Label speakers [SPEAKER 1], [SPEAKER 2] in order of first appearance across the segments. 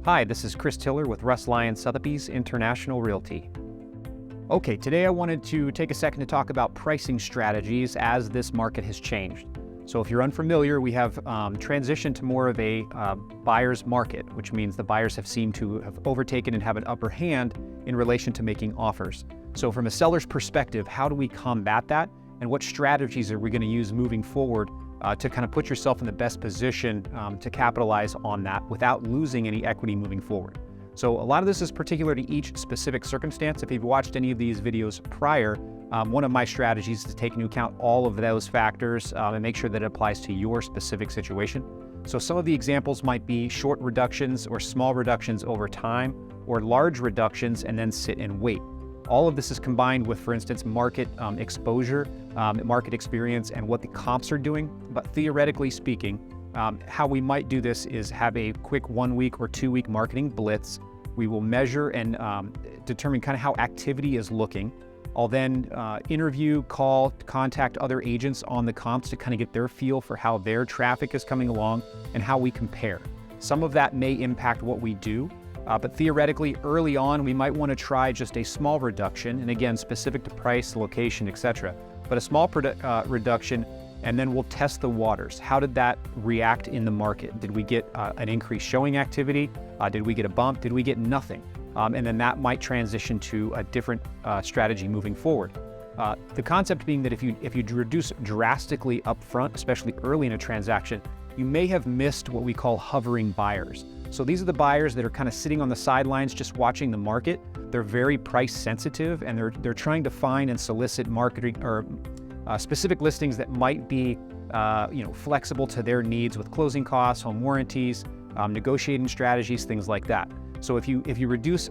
[SPEAKER 1] Hi, this is Chris Tiller with Russ Lyon Sotheby's International Realty. Okay, today I wanted to take a second to talk about pricing strategies as this market has changed. So if you're unfamiliar, we have transitioned to more of a buyer's market, which means the buyers have seemed to have overtaken and have an upper hand in relation to making offers. So from a seller's perspective, how do we combat that? And what strategies are we going to use moving forward to kind of put yourself in the best position to capitalize on that without losing any equity moving forward? So a lot of this is particular to each specific circumstance. If you've watched any of these videos prior, one of my strategies is to take into account all of those factors and make sure that it applies to your specific situation. So some of the examples might be short reductions or small reductions over time, or large reductions and then sit and wait. All of this is combined with, for instance, market exposure, market experience, and what the comps are doing. But theoretically speaking, how we might do this is have a quick 1 week or 2 week marketing blitz. We will measure and determine kind of how activity is looking. I'll then interview, call, contact other agents on the comps to kind of get their feel for how their traffic is coming along and how we compare. Some of that may impact what we do. But theoretically, early on, we might want to try just a small reduction, and again, specific to price, location, etc. But a small reduction, and then we'll test the waters. How did that react in the market? Did we get an increased showing activity? Did we get a bump? Did we get nothing? And then that might transition to a different strategy moving forward. The concept being that if you reduce drastically up front, especially early in a transaction, you may have missed what we call hovering buyers. So these are the buyers that are kind of sitting on the sidelines just watching the market. They're very price sensitive, and they're trying to find and solicit marketing or specific listings that might be flexible to their needs with closing costs, home warranties, negotiating strategies, things like that. So if you reduce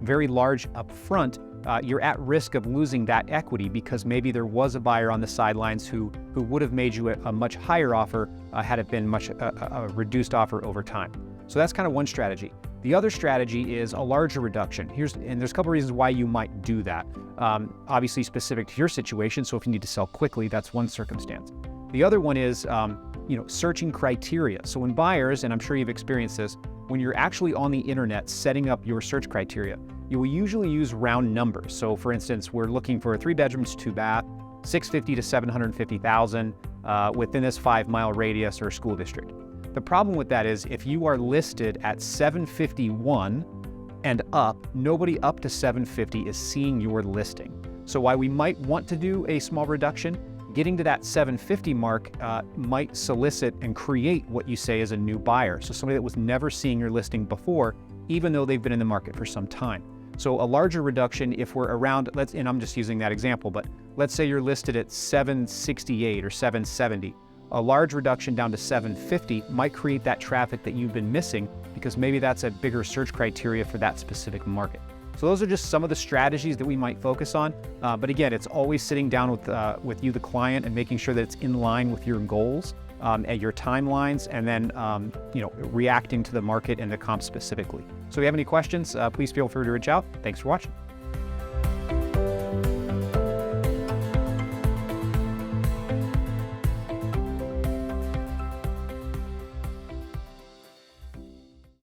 [SPEAKER 1] very large upfront, you're at risk of losing that equity because maybe there was a buyer on the sidelines who would have made you a much higher offer had it been a reduced offer over time. So that's kind of one strategy. The other strategy is a larger reduction. And there's a couple reasons why you might do that. Obviously specific to your situation. So if you need to sell quickly, that's one circumstance. The other one is searching criteria. So when buyers, and I'm sure you've experienced this, when you're actually on the internet setting up your search criteria, you will usually use round numbers. So for instance, we're looking for 3 bedrooms, 2 bath, 650 to 750,000 within this 5-mile radius or school district. The problem with that is if you are listed at 751 and up, nobody up to 750 is seeing your listing. So while we might want to do a small reduction, getting to that 750 mark might solicit and create what you say is a new buyer. So somebody that was never seeing your listing before, even though they've been in the market for some time. So a larger reduction, if we're around, and I'm just using that example, but let's say you're listed at 768 or 770. A large reduction down to 750 might create that traffic that you've been missing because maybe that's a bigger search criteria for that specific market. So those are just some of the strategies that we might focus on. But again, it's always sitting down with you, the client, and making sure that it's in line with your goals and your timelines, and then reacting to the market and the comp specifically. So if you have any questions, please feel free to reach out. Thanks for watching.